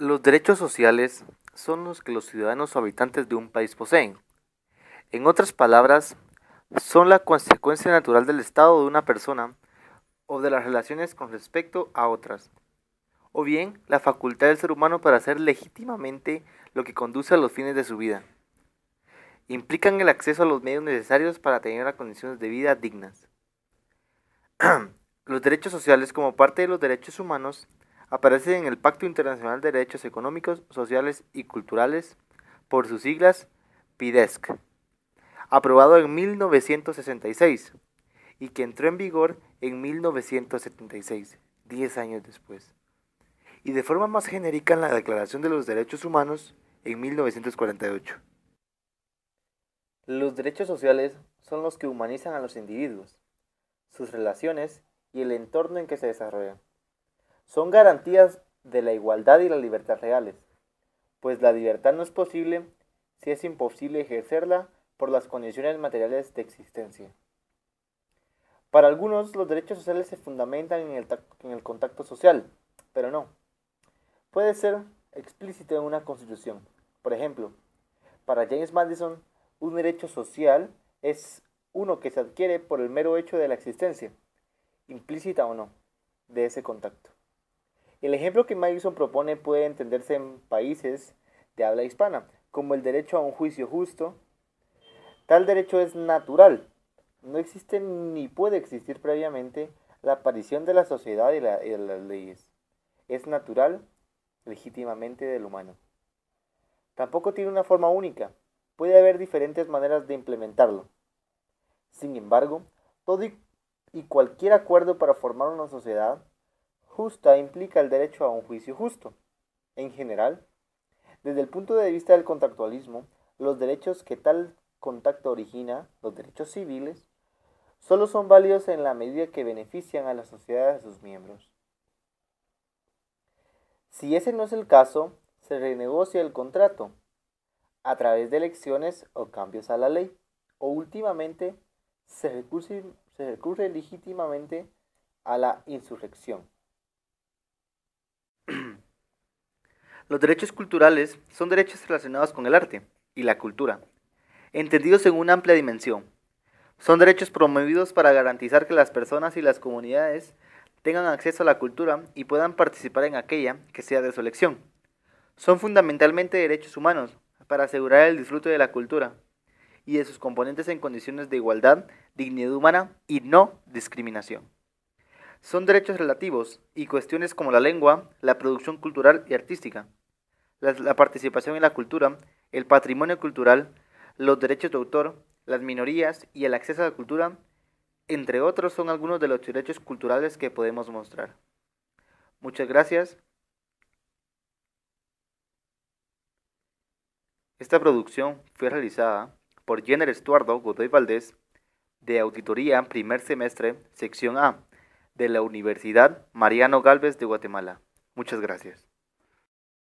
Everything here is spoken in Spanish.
Los derechos sociales son los que los ciudadanos o habitantes de un país poseen. En otras palabras, son la consecuencia natural del estado de una persona o de las relaciones con respecto a otras, o bien la facultad del ser humano para hacer legítimamente lo que conduce a los fines de su vida. Implican el acceso a los medios necesarios para tener las condiciones de vida dignas. Los derechos sociales, como parte de los derechos humanos, aparecen en el Pacto Internacional de Derechos Económicos, Sociales y Culturales, por sus siglas PIDESC, aprobado en 1966 y que entró en vigor en 1976, 10 años después, y de forma más genérica en la Declaración de los Derechos Humanos en 1948. Los derechos sociales son los que humanizan a los individuos, sus relaciones y el entorno en que se desarrollan. Son garantías de la igualdad y la libertad reales, pues la libertad no es posible si es imposible ejercerla por las condiciones materiales de existencia. Para algunos, los derechos sociales se fundamentan en el contacto social, pero no. Puede ser explícito en una constitución. Por ejemplo, para James Madison, un derecho social es uno que se adquiere por el mero hecho de la existencia, implícita o no, de ese contacto. El ejemplo que Madison propone puede entenderse en países de habla hispana, como el derecho a un juicio justo. Tal derecho es natural. No existe ni puede existir previamente la aparición de la sociedad y de las leyes. Es natural, legítimamente del humano. Tampoco tiene una forma única. Puede haber diferentes maneras de implementarlo. Sin embargo, todo y cualquier acuerdo para formar una sociedad justa implica el derecho a un juicio justo. En general, desde el punto de vista del contractualismo, los derechos que tal contacto origina, los derechos civiles, solo son válidos en la medida que benefician a la sociedad de sus miembros. Si ese no es el caso, se renegocia el contrato a través de elecciones o cambios a la ley, o últimamente se recurre legítimamente a la insurrección. Los derechos culturales son derechos relacionados con el arte y la cultura, entendidos en una amplia dimensión. Son derechos promovidos para garantizar que las personas y las comunidades tengan acceso a la cultura y puedan participar en aquella que sea de su elección. Son fundamentalmente derechos humanos para asegurar el disfrute de la cultura y de sus componentes en condiciones de igualdad, dignidad humana y no discriminación. Son derechos relativos y cuestiones como la lengua, la producción cultural y artística, la participación en la cultura, el patrimonio cultural, los derechos de autor, las minorías y el acceso a la cultura, entre otros, son algunos de los derechos culturales que podemos mostrar. Muchas gracias. Esta producción fue realizada por Jenner Estuardo Godoy Valdés, de Auditoría Primer Semestre, Sección A, de la Universidad Mariano Gálvez de Guatemala. Muchas gracias.